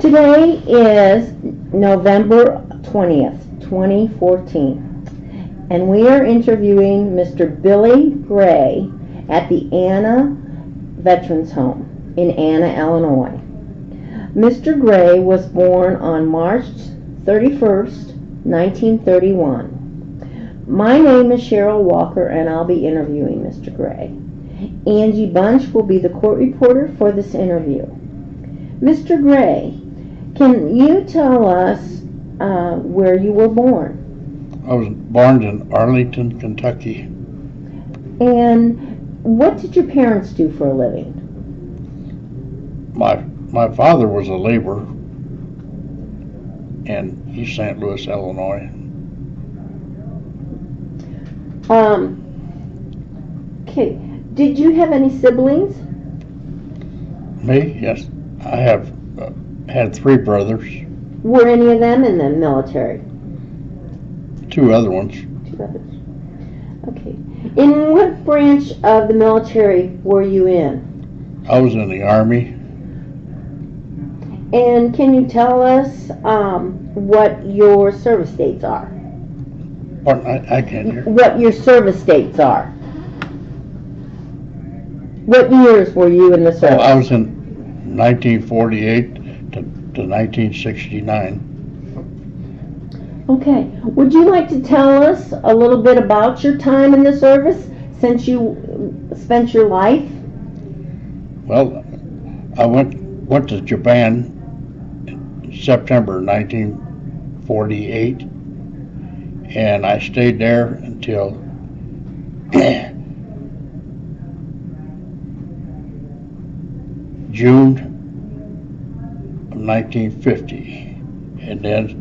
Today is November 20th, 2014, and we are interviewing Mr. Billy Gray at the Anna Veterans Home in Anna, Illinois. Mr. Gray was born on March 31st, 1931. My name is Cheryl Walker, and I'll be interviewing Mr. Gray. Angie Bunch will be the court reporter for this interview. Mr. Gray, can you tell us where you were born? I was born in Arlington, Kentucky. And what did your parents do for a living? My father was a laborer in East St. Louis, Illinois. Okay. Did you have any siblings? Me? Yes. I have had three brothers. Were any of them in the military? Two other ones. Two others. Okay. In what branch of the military were you in? I was in the Army. And can you tell us what your service dates are? Pardon, I can't hear. What your service dates are? What years were you in the service? I was in 1948 to 1969. Okay. Would you like to tell us a little bit about your time in the service since you spent your life? Well, I went to Japan in September 1948, and I stayed there until June of 1950, and then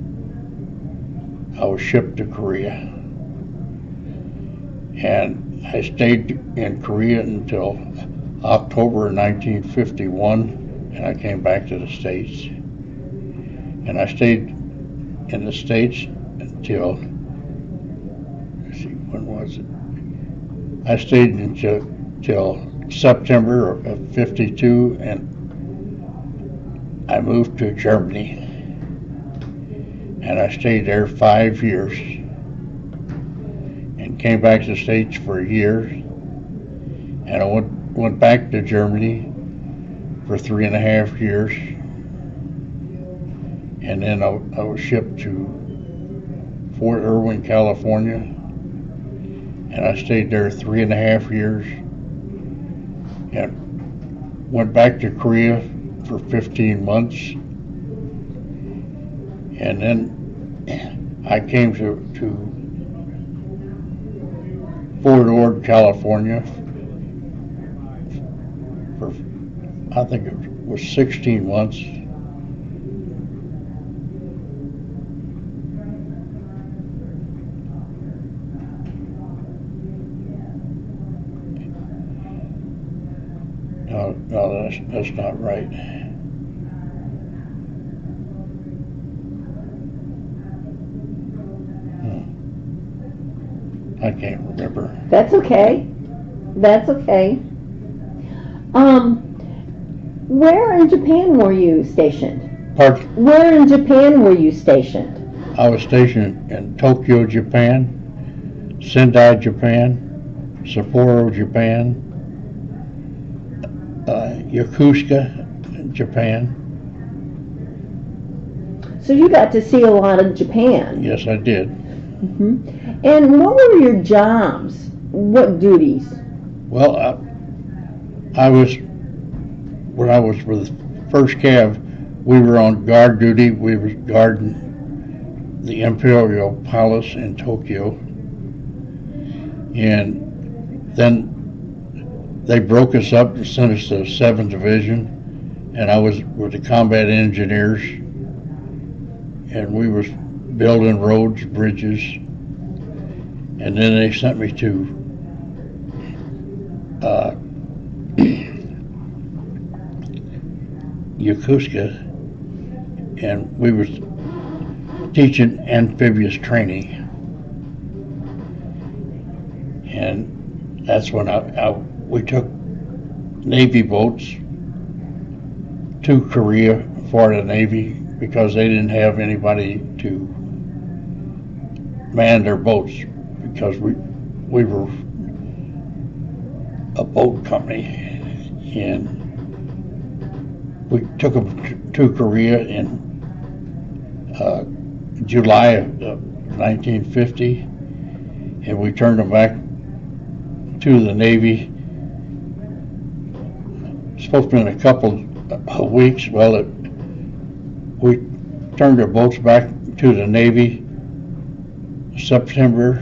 I was shipped to Korea, and I stayed in Korea until October 1951, and I came back to the States, and I stayed in the States until, let's see, when was it? I stayed until September of 52, and I moved to Germany, and I stayed there 5 years and came back to the States for a year, and I went back to Germany for 3.5 years, and then I was shipped to Fort Irwin, California, and I stayed there 3.5 years, and went back to Korea for 15 months, and then I came to Fort Ord, California for, I think it was 16 months. No, that's not right. I can't remember. That's okay. That's okay. Where in Japan were you stationed? Pardon? Where in Japan were you stationed? I was stationed in Tokyo, Japan, Sendai, Japan, Sapporo, Japan, Yokosuka, Japan. So you got to see a lot of Japan. Yes, I did. Mm-hmm. And what were your jobs? What duties? Well, when I was with the first cav, we were on guard duty. We were guarding the Imperial Palace in Tokyo, and then they broke us up and sent us to the 7th Division, and I was with the combat engineers, and we was building roads, bridges, and then they sent me to Yokosuka, and we was teaching amphibious training, and that's when we took Navy boats to Korea for the Navy because they didn't have anybody to man their boats because we were a boat company, and we took them to Korea in July of 1950, and we turned them back to the Navy. It's supposed to be in a couple of weeks. Well, we turned our boats back to the Navy September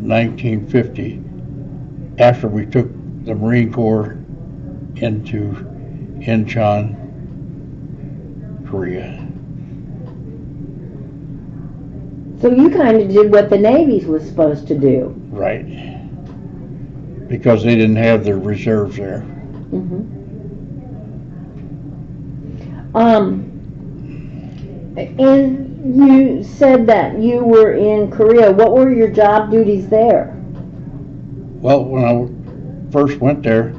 1950 after we took the Marine Corps into Incheon, Korea. So you kind of did what the Navy was supposed to do. Right. Because they didn't have their reserves there. Mm-hmm. And you said that you were in Korea. What were your job duties there? Well, when I first went there,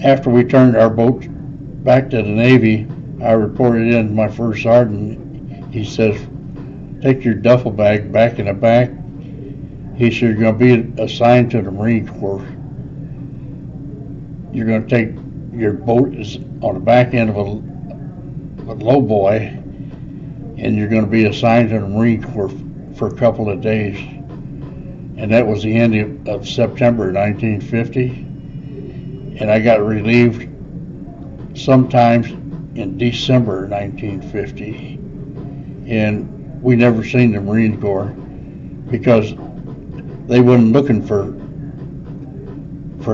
after we turned our boats back to the Navy, I reported in to my first sergeant. He says, take your duffel bag back in the back. He said, you're going to be assigned to the Marine Corps. You're going to take your boat is on the back end of a low boy, and you're going to be assigned to the Marine Corps for a couple of days. And that was the end of September 1950. And I got relieved sometimes in December 1950. And we never seen the Marine Corps because they wasn't looking for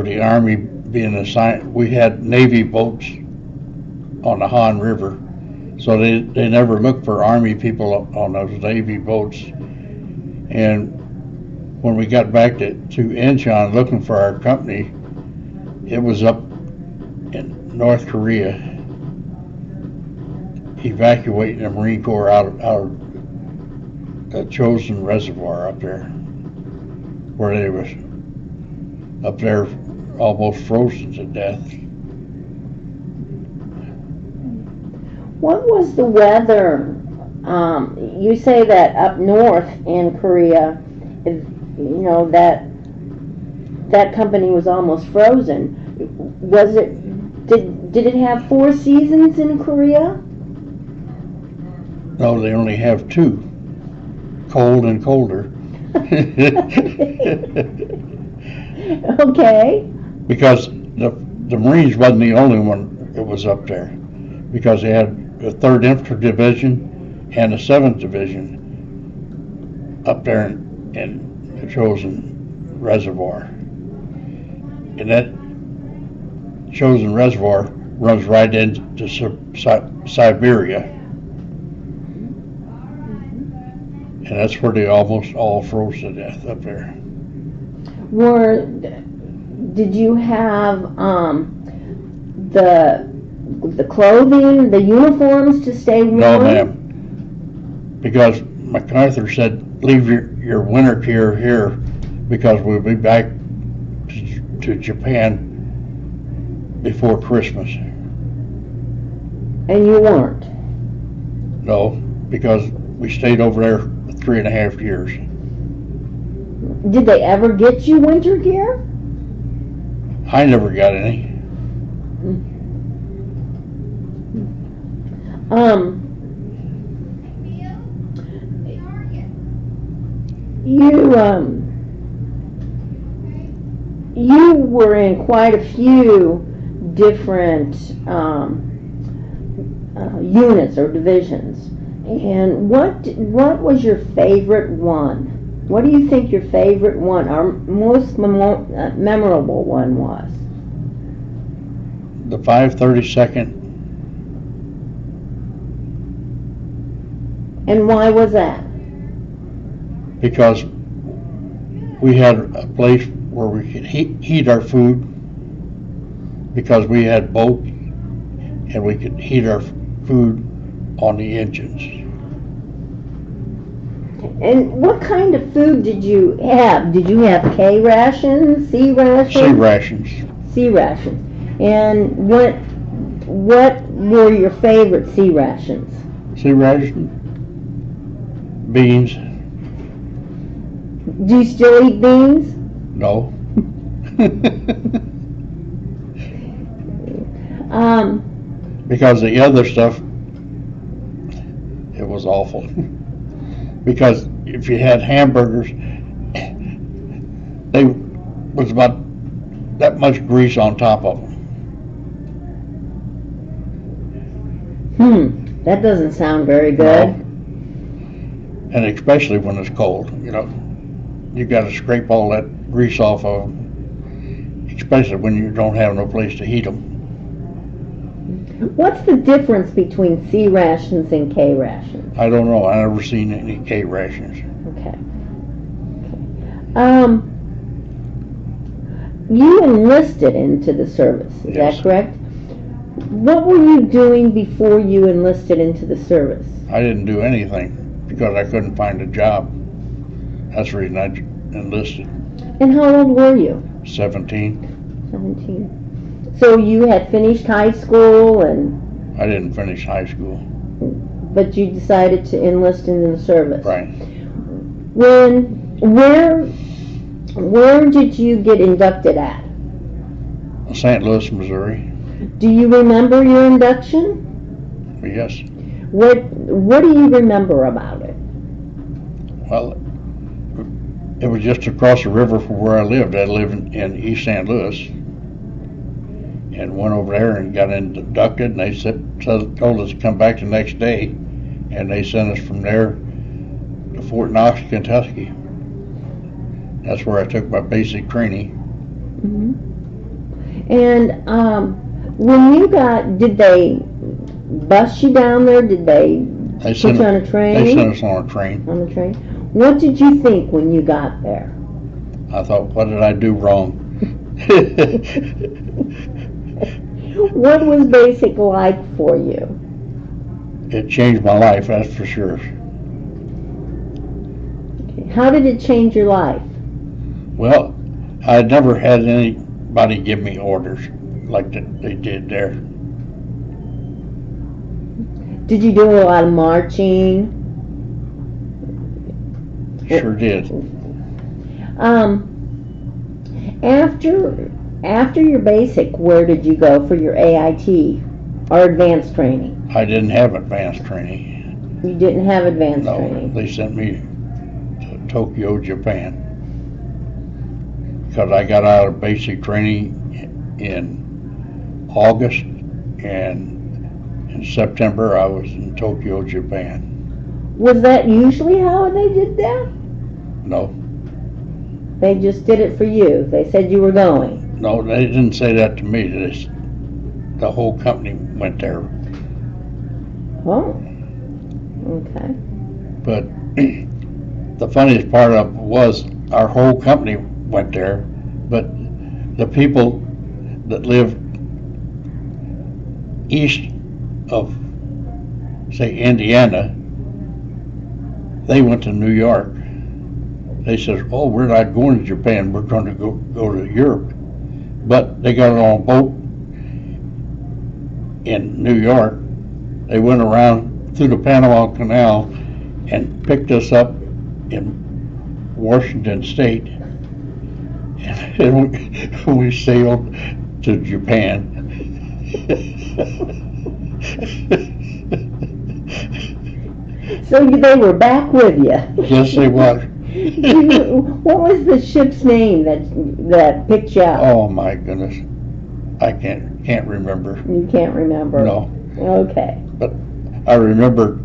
the Army being assigned. We had Navy boats on the Han River, so they never looked for Army people on those Navy boats. And when we got back to Incheon looking for our company, it was up in North Korea, evacuating the Marine Corps out of the Chosin Reservoir up there, where they was up there almost frozen to death. What was the weather? You say that up north in Korea, you know, that company was almost frozen. Was it? Did it have 4 seasons in Korea? No, they only have 2, cold and colder. Okay. Because the Marines wasn't the only one that was up there, because they had the 3rd Infantry Division and the 7th Division up there in the Chosin Reservoir. And that Chosin Reservoir runs right into Siberia. And that's where they almost all froze to death up there. Did you have the clothing, the uniforms to stay warm? No, ma'am. Because MacArthur said, leave your winter gear here because we'll be back to Japan before Christmas. And you weren't? No, because we stayed over there 3.5 years. Did they ever get you winter gear? I never got any. You were in quite a few different units or divisions. And what was your favorite one? What do you think your favorite one, or most memorable one was? The 532nd. And why was that? Because we had a place where we could heat our food, because we had boats and we could heat our food on the engines. And what kind of food did you have? Did you have K rations, C rations? C rations. C rations. And what were your favorite sea rations? Sea ration, beans, Do you still eat beans? no. Because the other stuff, it was awful. Because if you had hamburgers, they was about that much grease on top of them. That doesn't sound very good. No. And especially when it's cold, you got to scrape all that grease off of them, especially when you don't have no place to heat them. What's the difference between C rations and K rations? I don't know. I never seen any K rations. Okay. You enlisted into the service, is Yes. that correct? What were you doing before you enlisted into the service? I didn't do anything because I couldn't find a job. That's the reason I enlisted. And how old were you? 17. 17. So you had finished high school I didn't finish high school. but you decided to enlist into the service. Right. Where did you get inducted at? St. Louis, Missouri. Do you remember your induction? Yes. What do you remember about it? Well, it was just across the river from where I lived. I lived in East St. Louis, and went over there and got inducted. And they told us to come back the next day, and they sent us from there to Fort Knox, Kentucky. That's where I took my basic training. Mm-hmm. And when you did they bus you down there? Did they put you on a train? They sent us on a train. On the train. What did you think when you got there? I thought, what did I do wrong? What was basic like for you? It changed my life, that's for sure. Okay. How did it change your life? Well, I never had anybody give me orders like they did there. Did you do a lot of marching? Sure did. After your basic, where did you go for your AIT or advanced training? I didn't have advanced training. You didn't have advanced No, training. they sent me to Tokyo, Japan. Because I got out of basic training in August, and in September I was in Tokyo, Japan. Was that usually how they did that? No. They just did it for you. They said you were going. No, they didn't say that to me. The whole company went there. Oh. Okay. But the funniest part of it was our whole company went there, but the people that lived east of, say, Indiana, they went to New York. They said, oh, we're not going to Japan, we're going to go to Europe. But they got on a boat in New York. They went around through the Panama Canal and picked us up in Washington State, and we sailed to Japan. So they were back with you. Yes, they were. What was the ship's name that picked you up? Oh my goodness, I can't remember. You can't remember? No. Okay. But I remember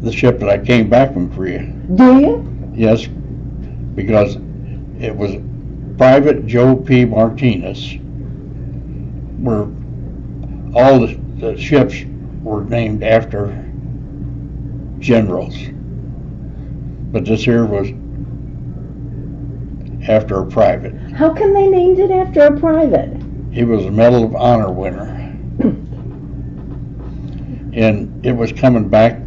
the ship that I came back from Korea. Do you? Yes, because it was Private Joe P. Martinez, where all the ships were named after generals. But this here was after a private. How come they named it after a private? He was a Medal of Honor winner. And it was coming back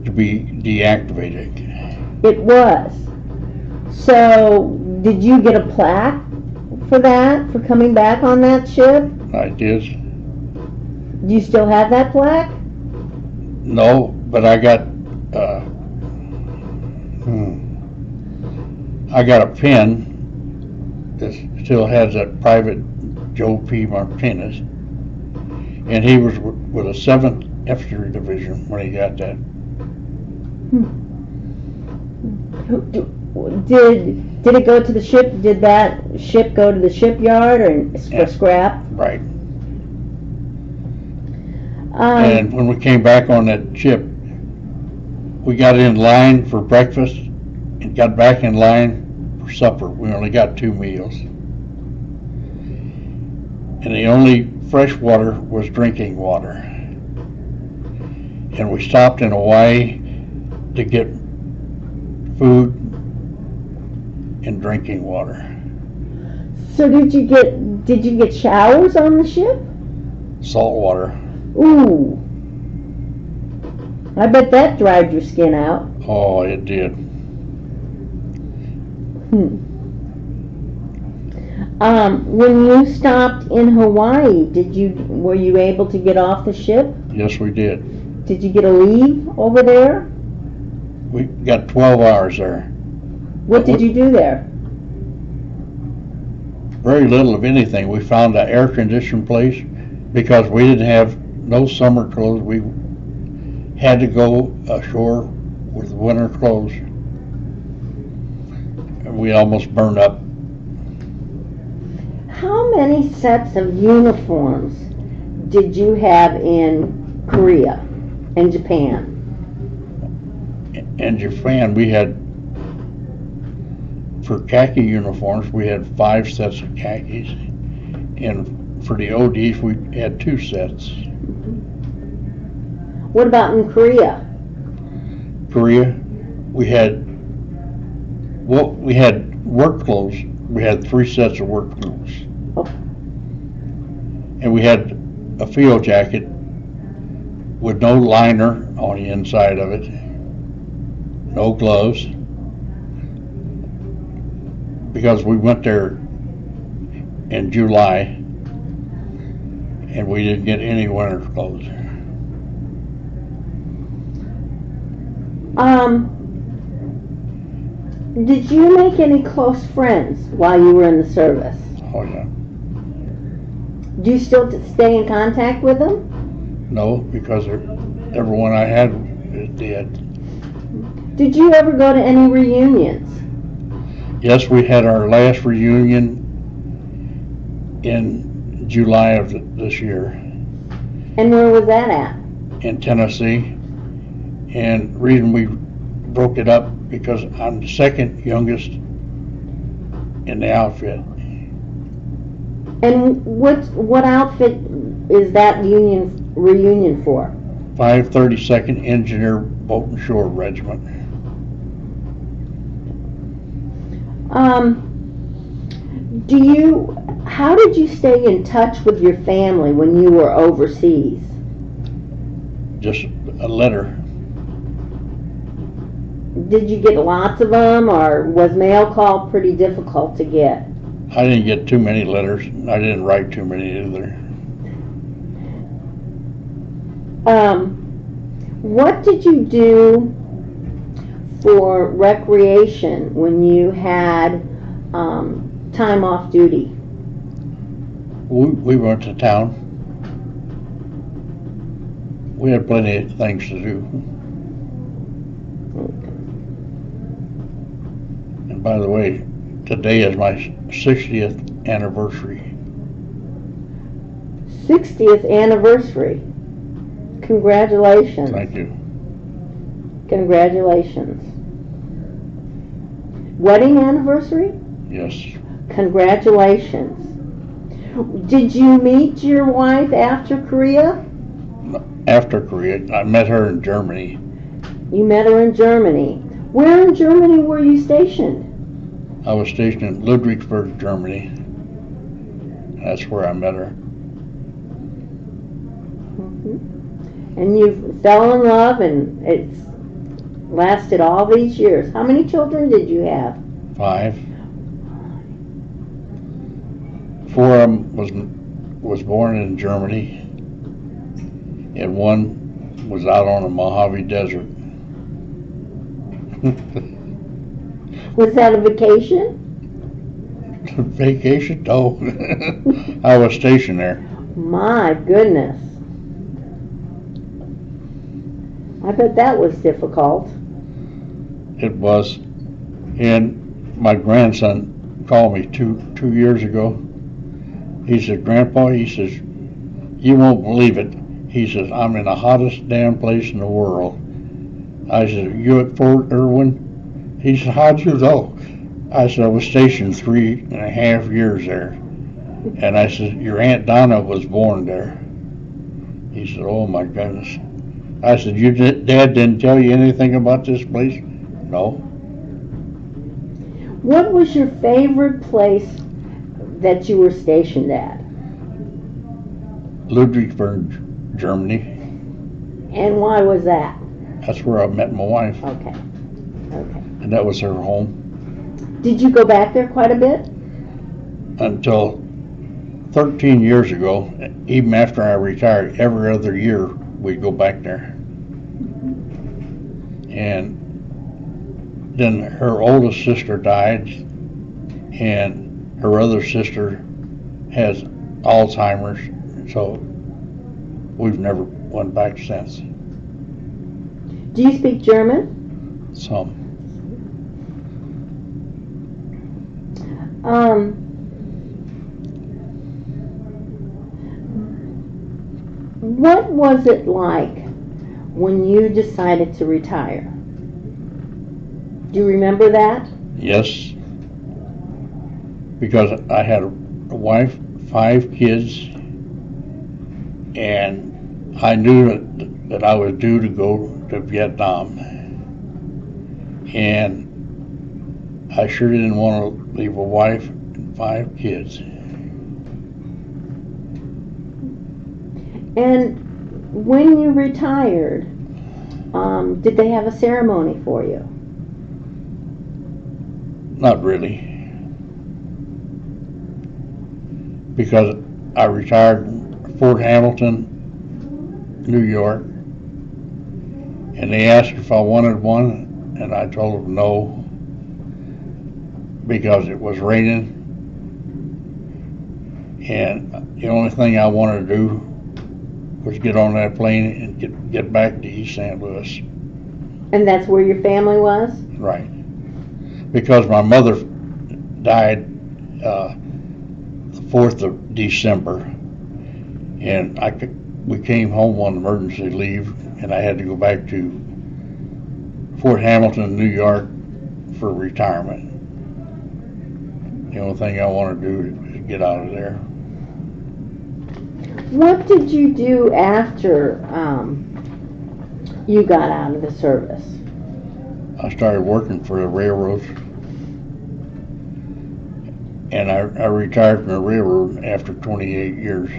to be deactivated. It was. So, did you get a plaque for that, for coming back on that ship? I did. Do you still have that plaque? No, but I got I got a pin that still has that Private Joe P. Martinez, and he was with a 7th Infantry Division when he got that. Did it go to the ship? Did that ship go to the shipyard or for scrap? Right. And when we came back on that ship, we got in line for breakfast and got back in line for supper. We only got 2 meals. And the only fresh water was drinking water. And we stopped in Hawaii to get food and drinking water. So did you get showers on the ship? Salt water. Ooh. I bet that dried your skin out. Oh, it did. When you stopped in Hawaii, were you able to get off the ship? Yes, we did. Did you get a leave over there? We got 12 hours there. What did you do there? Very little of anything. We found an air-conditioned place because we didn't have no summer clothes. We had to go ashore with winter clothes. And we almost burned up. How many sets of uniforms did you have in Korea and Japan? In Japan, we had, for khaki uniforms, we had 5 sets of khakis. And for the ODs, we had 2 sets. What about in Korea? Korea, we had work clothes. We had 3 sets of work clothes. Oh. And we had a field jacket with no liner on the inside of it, no gloves, because we went there in July and we didn't get any winter clothes. Did you make any close friends while you were in the service? Oh yeah. Do you still stay in contact with them? No, because everyone I had is dead. Did you ever go to any reunions? Yes, we had our last reunion in July of this year. And where was that at? In Tennessee. And the reason we broke it up because I'm the second youngest in the outfit. And what outfit is that reunion for? 532nd Engineer Boat and Shore Regiment. How did you stay in touch with your family when you were overseas? Just a letter. Did you get lots of them, or was mail call pretty difficult to get? I didn't get too many letters. I didn't write too many either. What did you do for recreation when you had time off duty? We went to town. We had plenty of things to do. And by the way, today is my 60th anniversary. 60th anniversary. Congratulations. Thank you. Congratulations. Wedding anniversary? Yes. Congratulations. Did you meet your wife after Korea? After Korea, I met her in Germany. You met her in Germany. Where in Germany were you stationed? I was stationed in Ludwigsburg, Germany. That's where I met her. And you fell in love, and it's lasted all these years. How many children did you have? 5. 4 of them was born in Germany. and one was out on the Mojave Desert. Was that a vacation? Vacation? No. I was stationed there. My goodness. I bet that was difficult. It was. And my grandson called me two years ago. He said, Grandpa, he says, you won't believe it. He says, I'm in the hottest damn place in the world. I said, you at Fort Irwin? He said, how'd you know? I said, I was stationed 3.5 years there. And I said, your Aunt Donna was born there. He said, oh my goodness. I said, Dad didn't tell you anything about this place? No. What was your favorite place that you were stationed at? Ludwigsburg, Germany. And why was that? That's where I met my wife. Okay. And that was her home. Did you go back there quite a bit? Until 13 years ago, even after I retired, every other year we'd go back there. And then her oldest sister died, and her other sister has Alzheimer's, so we've never went back since. Do you speak German? Some. What was it like when you decided to retire? Do you remember that? Yes, because I had a wife, 5 kids, and I knew that I was due to go to Vietnam, and I sure didn't want to leave a wife and 5 kids. And when you retired, did they have a ceremony for you? Not really, because I retired in Fort Hamilton, New York, and they asked if I wanted one, and I told them no, because it was raining, and the only thing I wanted to do was get on that plane and get back to East St. Louis. And that's where your family was? Right. Because my mother died the 4th of December, and we came home on emergency leave, and I had to go back to Fort Hamilton, New York for retirement. The only thing I want to do is get out of there. What did you do after you got out of the service? I started working for the railroads, and I retired from the railroad after 28 years.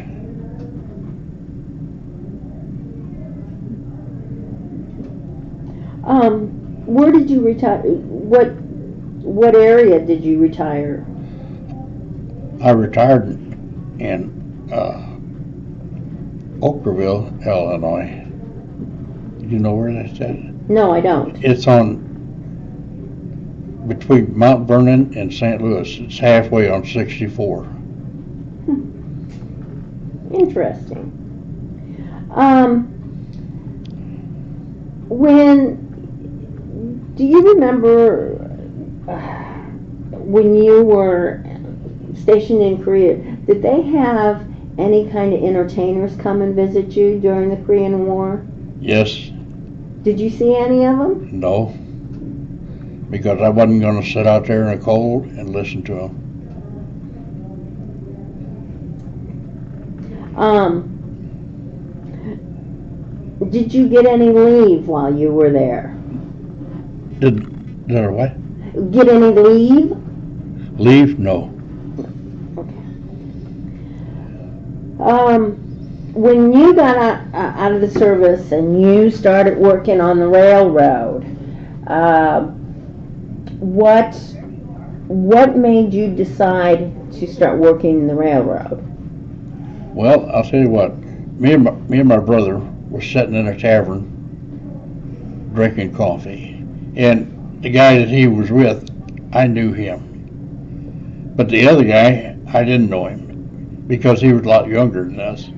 Where did you retire? What area did you retire? I retired in Oakville, Illinois. You know where that's at? No, I don't. It's on between Mount Vernon and St. Louis. It's halfway on 64. Interesting. Do you remember when you were stationed in Korea, did they have any kind of entertainers come and visit you during the Korean War? Yes. Did you see any of them? No. Because I wasn't going to sit out there in the cold and listen to them. Did you get any leave while you were there? Did I what? Get any leave? Leave? No. Okay. When you got out of the service and you started working on the railroad, what made you decide to start working the railroad? Well, I'll tell you what. Me and my brother was sitting in a tavern drinking coffee. And the guy that he was with, I knew him. But the other guy, I didn't know him because he was a lot younger than us.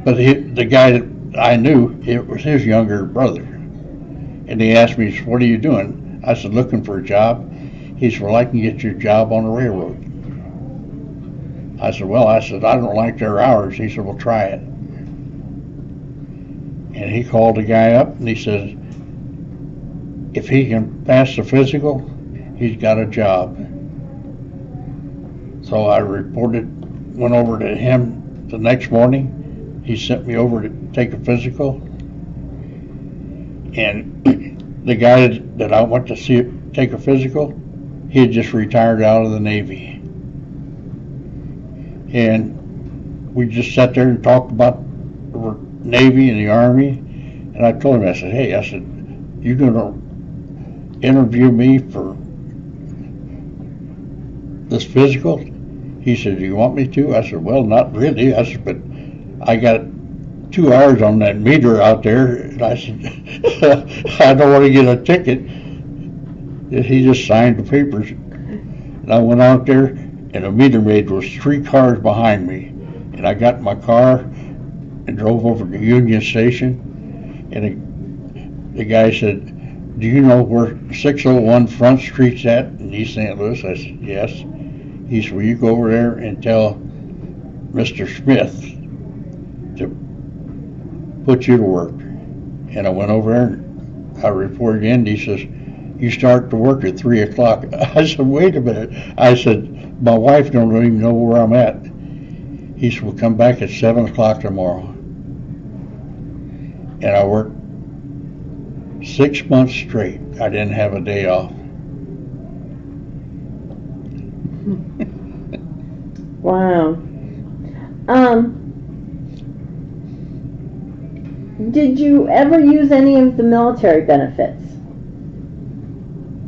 But the guy that I knew, it was his younger brother. And he asked me, "What are you doing?" I said, "Looking for a job." He said, "Well, I can get you a job on the railroad." I said, "I don't like their hours." He said, "Well, try it." And he called the guy up and he says, if he can pass the physical, he's got a job. So I went over to him the next morning. He sent me over to take a physical. And the guy that I went to take a physical, he had just retired out of the Navy. And we just sat there and talked about the Navy and the Army. And I told him, I said, "Hey," I said, "you going to interview me for this physical?" He said, "Do you want me to?" I said, "Well, not really." I said, "But I got 2 hours on that meter out there." And I said, "I don't want to get a ticket." And he just signed the papers. And I went out there, and the meter maid was 3 cars behind me. And I got in my car and drove over to Union Station. And the guy said, "Do you know where 601 Front Street's at in East St. Louis?" I said, "Yes." He said, "Will you go over there and tell Mr. Smith to put you to work?" And I went over there and I reported in. He says, "You start to work at 3 o'clock. I said, "Wait a minute." I said, "My wife don't even know where I'm at." He said, "We'll come back at 7 o'clock tomorrow." And I worked 6 months straight. I didn't have a day off. Wow. Did you ever use any of the military benefits?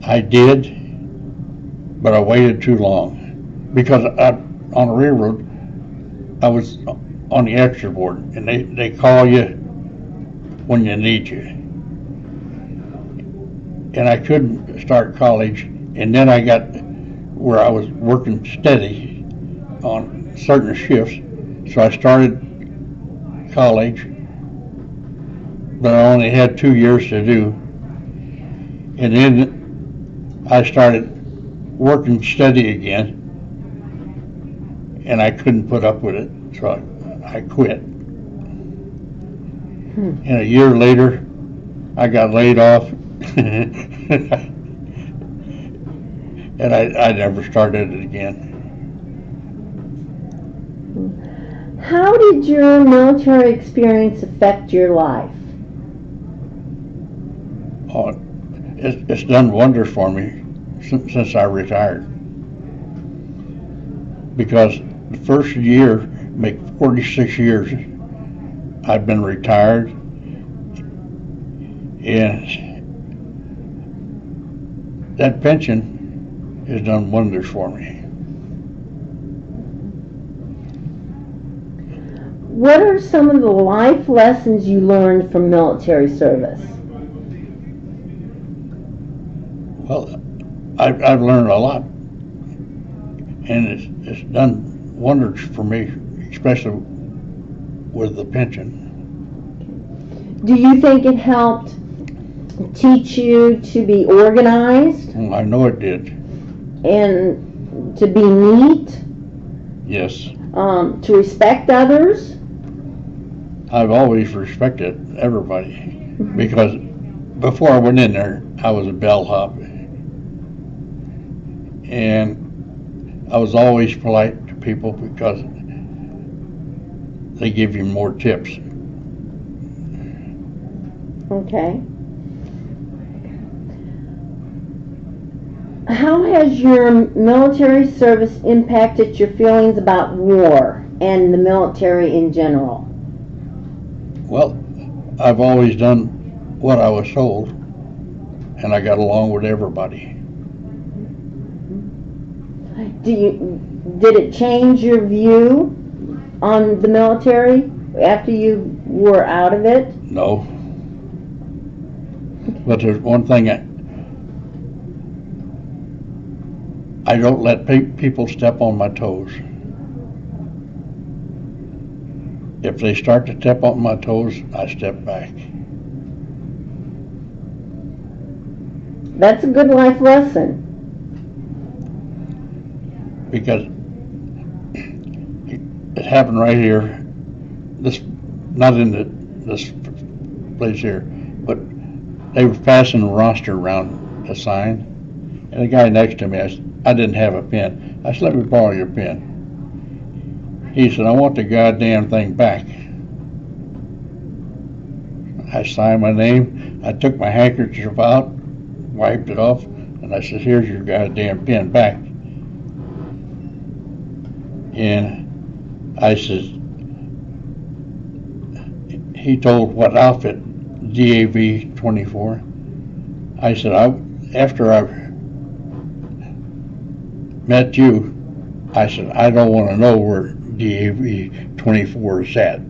I did, but I waited too long because on the railroad, I was on the extra board, and they call you when you need you. And I couldn't start college, and then I got where I was working steady on certain shifts, so I started college, but I only had 2 years to do. And then I started working steady again, and I couldn't put up with it, so I quit. And a year later, I got laid off, and I never started it again. How did your military experience affect your life? Oh, it's done wonders for me since I retired. Because the first year, make 46 years, I've been retired, and that pension has done wonders for me. What are some of the life lessons you learned from military service? Well, I've learned a lot, and it's done wonders for me, especially with the pension. Do you think it helped teach you to be organized I know it did. and to be neat, Yes. to respect others? I've always respected everybody because before I went in there, I was a bellhop, and I was always polite to people because they give you more tips. Okay. How has your military service impacted your feelings about war and the military in general? Well, I've always done what I was told, and I got along with everybody. Did it change your view on the military after you were out of it? No. But there's one thing I don't let people step on my toes. If they start to step on my toes, I step back. That's a good life lesson. Because it happened right here. Not in this place here, but they were passing a roster around a sign, and the guy next to me, I didn't have a pen. I said, "Let me borrow your pen." He said, "I want the goddamn thing back." I signed my name. I took my handkerchief out, wiped it off, and I said, "Here's your goddamn pen back." And I said, he told what outfit, DAV 24. I said, after I met you, I said, I don't want to know where DAV 24 is at.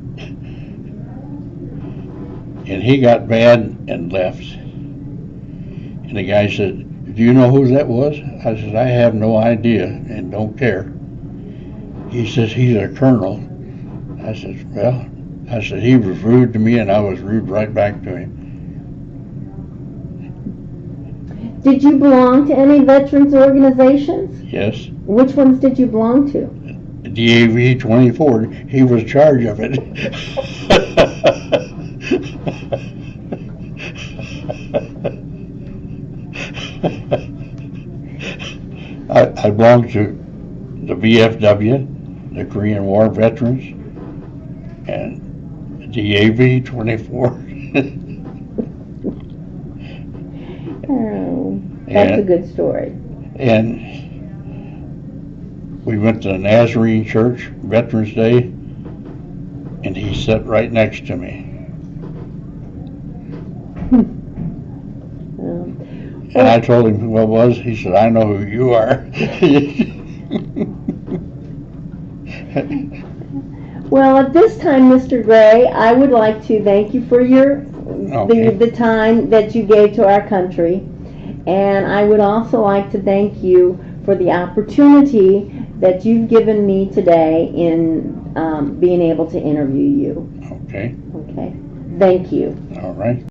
And he got mad and left. And the guy said, "Do you know who that was?" I said, "I have no idea and don't care." He says, "He's a colonel." I said, "Well," I said, "he was rude to me and I was rude right back to him." Did you belong to any veterans organizations? Yes. Which ones did you belong to? DAV 24, he was in charge of it. I belonged to the VFW, the Korean War Veterans, and DAV 24. Oh, that's a good story. And we went to the Nazarene Church, Veterans Day, and he sat right next to me. And I told him who I was. He said, "I know who you are." Well, at this time, Mr. Gray, I would like to thank you for the time that you gave to our country. And I would also like to thank you for the opportunity that you've given me today in being able to interview you. Okay. Okay. Thank you. All right.